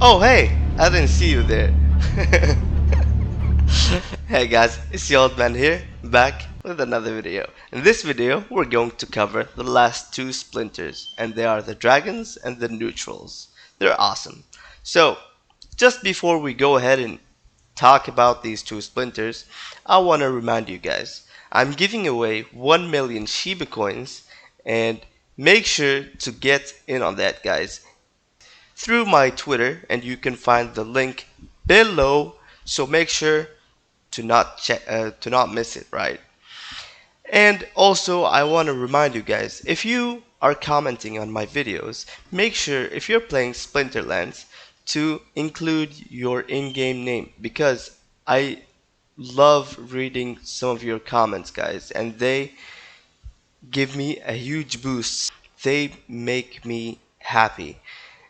Oh hey, I didn't see you there. Hey guys, it's the old man here, back with another video. In this video, we're going to cover the last two splinters, and they are the dragons and the neutrals. They're awesome. So, just before we go ahead and talk about these two splinters, I want to remind you guys, I'm giving away 1 million Shiba coins, and make sure to get in on that, guys, through my Twitter, and you can find the link below. So make sure to not miss it, right? And also, I want to remind you guys, if you are commenting on my videos, make sure if you're playing Splinterlands to include your in-game name, because I love reading some of your comments, guys, and they give me a huge boost. They make me happy.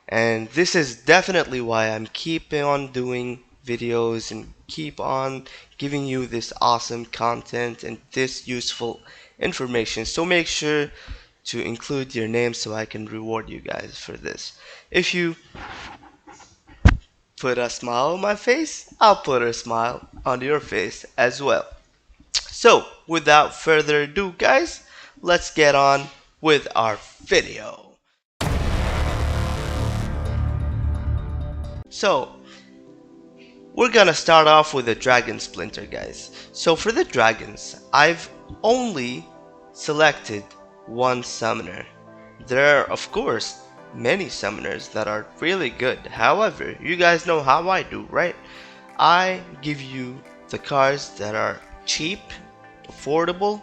And this is definitely why I'm keeping on doing videos and keep on giving you this awesome content and this useful information. So make sure to include your name so I can reward you guys for this. If you put a smile on my face, I'll put a smile on your face as well. So without further ado, guys, let's get on with our video. So, we're gonna start off with the dragon splinter, guys. So for the dragons, I've only selected one summoner. There are, of course, many summoners that are really good. However, you guys know how I do, right? I give you the cards that are cheap, affordable,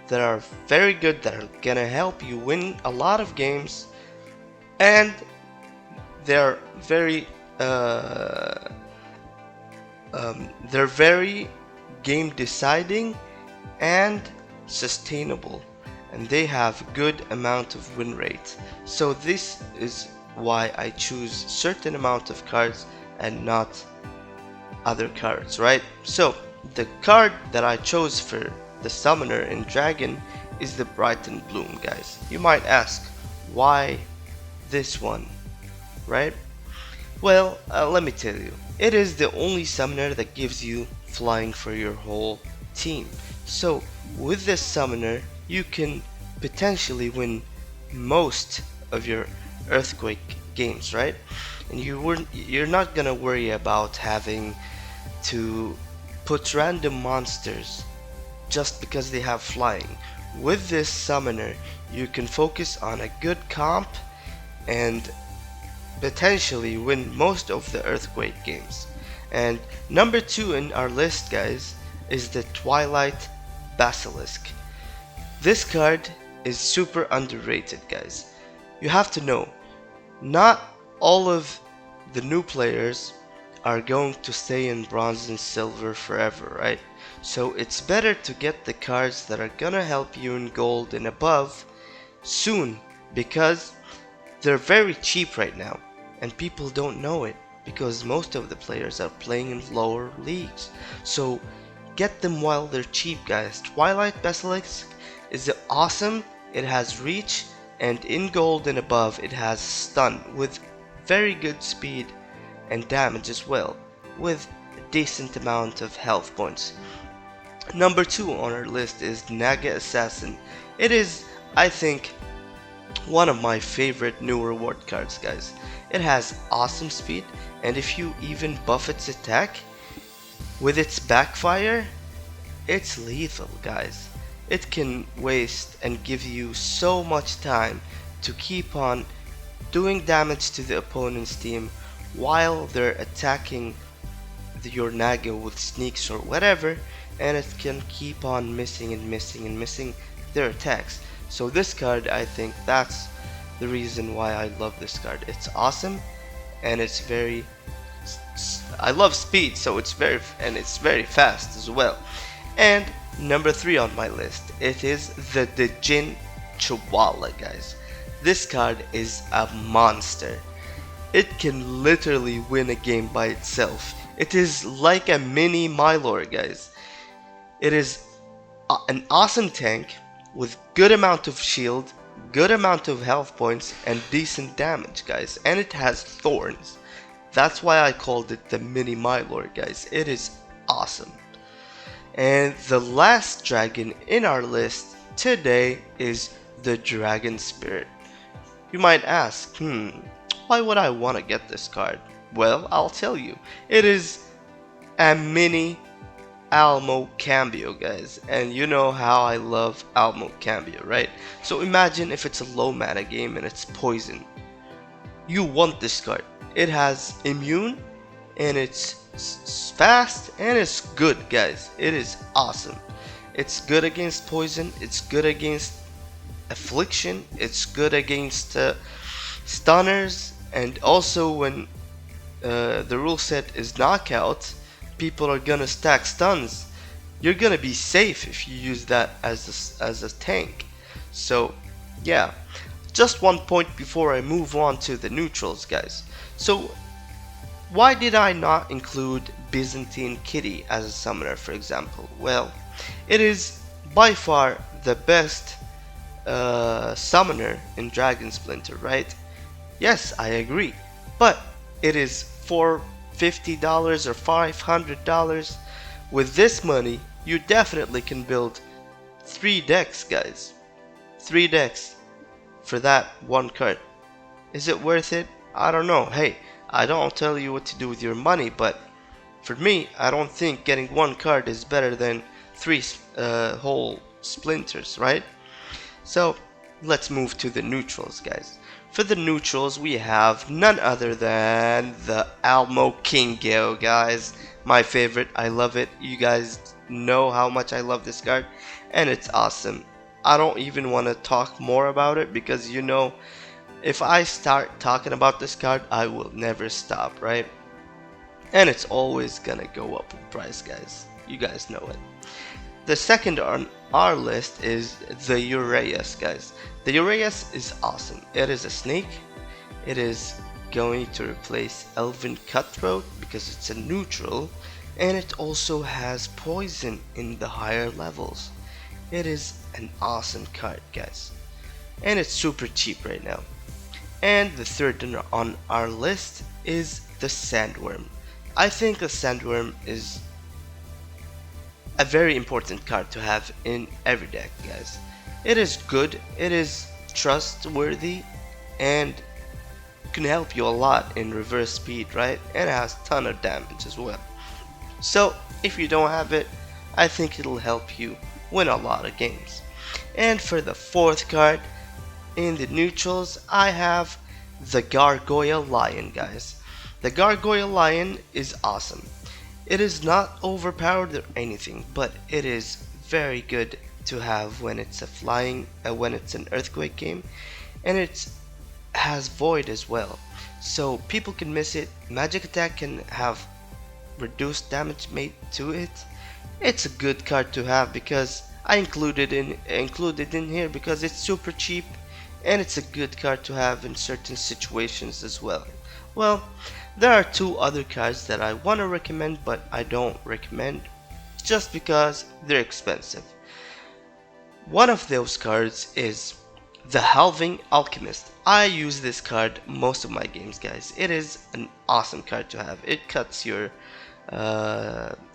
that are very good, that are gonna help you win a lot of games, and they're very they're very game deciding and sustainable, and they have good amount of win rate. So this is why I choose certain amount of cards and not other cards, right? So the card that I chose for the summoner in dragon is the BRIGHTON Bloom, guys. You might ask, why this one, right? Well, let me tell you, it is the only summoner that gives you flying for your whole team. So with this summoner, you can potentially win most of your earthquake games, right? And you're not gonna worry about having to put random monsters just because they have flying. With this summoner, you can focus on a good comp and potentially win most of the earthquake games. And number 2 in our list, guys, is the TWILIGHT Basilisk. This card is super underrated, guys. You have to know, not all of the new players are going to stay in bronze and silver forever, right? So it's better to get the cards that are gonna help you in gold and above soon, because they're very cheap right now, and people don't know it because most of the players are playing in lower leagues. So get them while they're cheap, guys. TWILIGHT Basilisk is awesome. It has reach, and in gold and above it has stun with very good speed and damage as well, with a decent amount of health points. Number 2 on our list is NAGA Assassin. It is, I think, one of my favorite new reward cards, guys. It has awesome speed, and if you even buff its attack with its backfire, it's lethal, guys. It can waste and give you so much time to keep on doing damage to the opponent's team while they're attacking your Naga with sneaks or whatever, and it can keep on missing and missing and missing their attacks. So this card, I think that's the reason why I love this card. It's awesome, and it's very, I love speed, so it's very fast as well. And number 3 on my list, it is the DJINN CHWALA, guys. This card is a monster. It can literally win a game by itself. It is like a mini Mylor, guys. It is an awesome tank with good amount of shield, good amount of health points, and decent damage, guys. And it has thorns. That's why I called it the mini Mylord, guys. It is awesome. And the last dragon in our list today is the Dragon Spirit. You might ask, why would I want to get this card? Well, I'll tell you. It is a mini Almo Cambio, guys, and you know how I love Almo Cambio, right? So imagine if it's a low mana game and it's poison. You want this card. It has immune and it's fast and it's good, guys. It is awesome. It's good against poison, it's good against affliction, it's good against stunners, and also when the rule set is knockout, people are gonna stack stuns. You're gonna be safe if you use that as a tank. So yeah, just one point before I move on to the neutrals, guys. So why did I not include Byzantine Kitty as a summoner, for example? Well, it is by far the best summoner in Dragon Splinter, right? Yes, I agree, but it is for $50 or $500. With this money, you definitely can build 3 decks, guys. 3 decks for that one card. Is it worth it? I don't know. Hey, I don't tell you what to do with your money, but for me, I don't think getting one card is better than 3 whole splinters, right? So let's move to the neutrals, guys. For the neutrals, we have none other than the Almo Kingo, guys. My favorite. I love it. You guys know how much I love this card, and it's awesome. I don't even want to talk more about it because you know, if I start talking about this card, I will never stop, right? And it's always gonna go up in price, guys. You guys know it. The second on our list is the URAEUS, guys. The URAEUS is awesome. It is a snake. It is going to replace Elven Cutthroat because it's a neutral, and it also has poison in the higher levels. It is an awesome card, guys, and it's super cheap right now. And the third on our list is the Sandworm. I think the Sandworm is a very important card to have in every deck, guys. It is good, it is trustworthy, and can help you a lot in reverse speed, right? And it has a ton of damage as well. So if you don't have it, I think it'll help you win a lot of games. And for the fourth card in the neutrals, I have the Gargoya Lion, guys. The Gargoya Lion is awesome. It is not overpowered or anything, but it is very good to have when it's a when it's an earthquake game, and it has void as well, so people can miss it. Magic attack can have reduced damage made to it. It's a good card to have because I included in here because it's super cheap, and it's a good card to have in certain situations as well. Well, there are 2 other cards that I want to recommend, but I don't recommend just because they're expensive. One of those cards is the Halfling Alchemist. I use this card most of my games, guys. It is an awesome card to have. It cuts your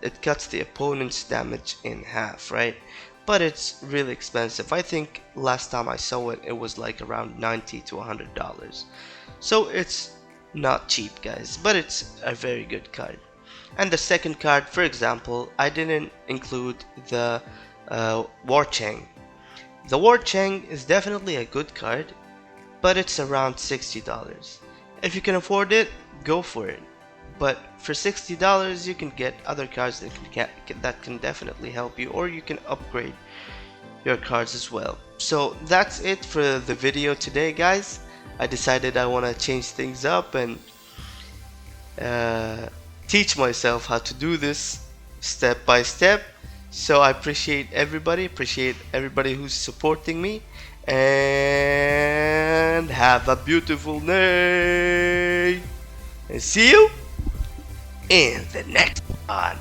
it cuts the opponent's damage in half, right? But it's really expensive. I think last time I saw it, it was like around $90 to $100. So it's not cheap, guys, but it's a very good card. And the second card, for example, I didn't include the CHAANG. The CHAANG is definitely a good card, but it's around $60. If you can afford it, go for it. But for $60, you can get other cards that can definitely help you, or you can upgrade your cards as well. So that's it for the video today, guys. I decided I want to change things up and teach myself how to do this step by step. So I appreciate everybody who's supporting me, and have a beautiful day, and see you in the next one.